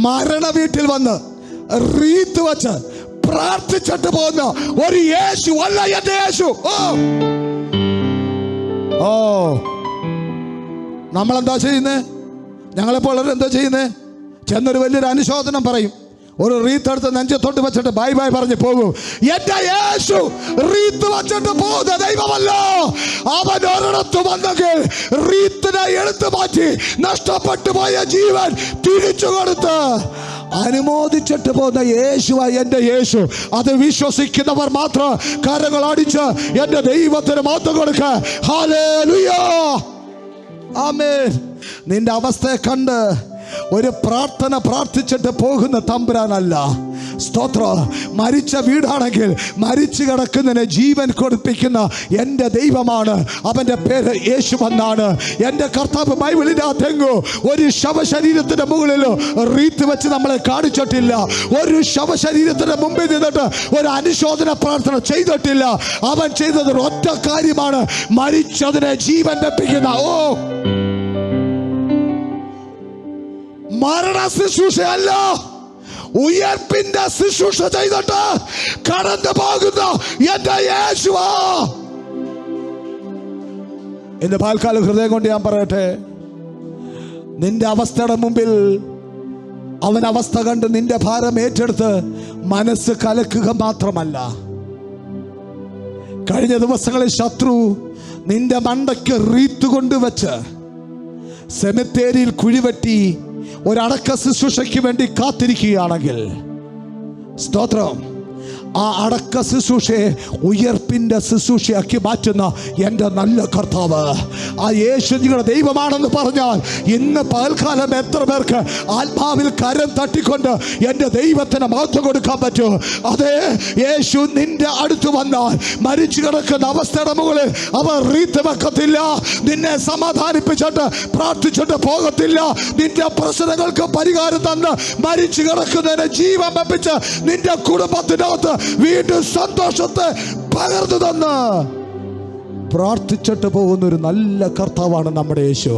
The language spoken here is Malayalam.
മരണ വീട്ടിൽ വന്ന് റീത്ത് വെച്ച് പ്രാർത്ഥിച്ചിട്ട് പോകുന്ന ഒരു യേശു അല്ല എന്റെ യേശു. ഓ നമ്മളെന്താ ചെയ്യുന്നേ? ഞങ്ങളെപ്പോഴുള്ളവർ എന്താ ചെയ്യുന്നേ? ചെന്നൊരു വലിയൊരു അനുശോചനം പറയും, ഒരു റീത്ത് എടുത്ത് നെഞ്ചത്തോട്ട് വെച്ചിട്ട് ബൈ ബൈ പറഞ്ഞു പോകും. എന്റെ യേശു റീത്ത് വെച്ചിട്ട് പോകുന്ന ദൈവമല്ല. അവൻ ഒരിടത്ത് വന്നെങ്കിൽ റീത്തിനെ എടുത്തു മാറ്റി നഷ്ടപ്പെട്ടു പോയ ജീവൻ തിരിച്ചു കൊടുത്ത് അനുമോദിച്ചിട്ട് പോകുന്ന യേശുവാ എന്റെ യേശു. അത് വിശ്വസിക്കുന്നവർ മാത്രം കരങ്ങൾ അടിച്ച് എന്റെ ദൈവത്തിന് മഹത്വം കൊടുക്ക. ഹല്ലേലൂയ, ആമേൻ. നിന്റെ അവസ്ഥയെ കണ്ട് ഒരു പ്രാർത്ഥന പ്രാർത്ഥിച്ചിട്ട് പോകുന്ന തമ്പുരാനല്ല. സ്തോത്രം. മരിച്ച വീടാണെങ്കിൽ മരിച്ചു കിടക്കുന്നതിന് ജീവൻ കൊടുപ്പിക്കുന്ന എൻ്റെ ദൈവമാണ്. അവൻ്റെ പേര് യേശു എന്നാണ്. എൻ്റെ കർത്താവ് ബൈബിളിനകത്തെങ്ങോ ഒരു ശവശരീരത്തിൻ്റെ മുകളിൽ റീത്ത് വെച്ച് നമ്മളെ കാണിച്ചിട്ടില്ല. ഒരു ശവശരീരത്തിൻ്റെ മുമ്പിൽ നിന്നിട്ട് ഒരു അനുശോചന പ്രാർത്ഥന ചെയ്തിട്ടില്ല. അവൻ ചെയ്തത് ഒറ്റ കാര്യമാണ്, മരിച്ചതിനെ ജീവൻ വെപ്പിക്കുന്ന. ഓ, മരണ ശുശ്രൂഷയല്ല, ഉയർപ്പിന്റെ ശുശ്രൂഷ ചെയ്തിട്ട് കടന്നു പോകുന്ന എന്റെ യേശുവാ. ഇന്ന് പാൽക്കാലം ഹൃദയം കൊണ്ട് ഞാൻ പറയട്ടെ, നിന്റെ അവസ്ഥയുടെ മുമ്പിൽ അവൻ അവസ്ഥ കണ്ട് നിന്റെ ഭാരം ഏറ്റെടുത്ത് മനസ്സ് കലക്കുക മാത്രമല്ല, കഴിഞ്ഞ ദിവസങ്ങളിൽ ശത്രു നിന്റെ മണ്ടയ്ക്ക് റീത്ത് കൊണ്ടുവച്ച് സെമിത്തേരിയിൽ കുഴിവെട്ടി ഒരടക്ക ശുശ്രൂഷയ്ക്ക് വേണ്ടി കാത്തിരിക്കുകയാണെങ്കിൽ, സ്തോത്രം, ആ അടക്ക ശുശ്രൂഷയെ ഉയർപ്പിന്റെ ശുശ്രൂഷയാക്കി മാറ്റുന്ന എൻ്റെ നല്ല കർത്താവ്, ആ യേശു നിങ്ങളുടെ ദൈവമാണെന്ന് പറഞ്ഞാൽ ഇന്ന് പകൽക്കാലം എത്ര പേർക്ക് ആത്മാവിൽ കരം തട്ടിക്കൊണ്ട് എൻ്റെ ദൈവത്തിന് മഹത്വം കൊടുക്കാൻ പറ്റും? അതേ, യേശു നിന്റെ അടുത്ത് വന്നാൽ മരിച്ചു കിടക്കുന്ന അവസ്ഥയുടെ മുകളിൽ അവർ റീത്ത് വെക്കത്തില്ല. നിന്നെ സമാധാനിപ്പിച്ചിട്ട് പ്രാർത്ഥിച്ചിട്ട് പോകത്തില്ല. നിന്റെ പ്രശ്നങ്ങൾക്ക് പരിഹാരം തന്ന് മരിച്ചു കിടക്കുന്നതിന് ജീവൻ വെപ്പിച്ച് നിന്റെ കുടുംബത്തിനകത്ത് വീണ്ടും സന്തോഷത്തെ പകർന്നു തന്ന് പ്രാർത്ഥിച്ചിട്ട് പോകുന്ന ഒരു നല്ല കർത്താവാണ് നമ്മുടെ യേശു.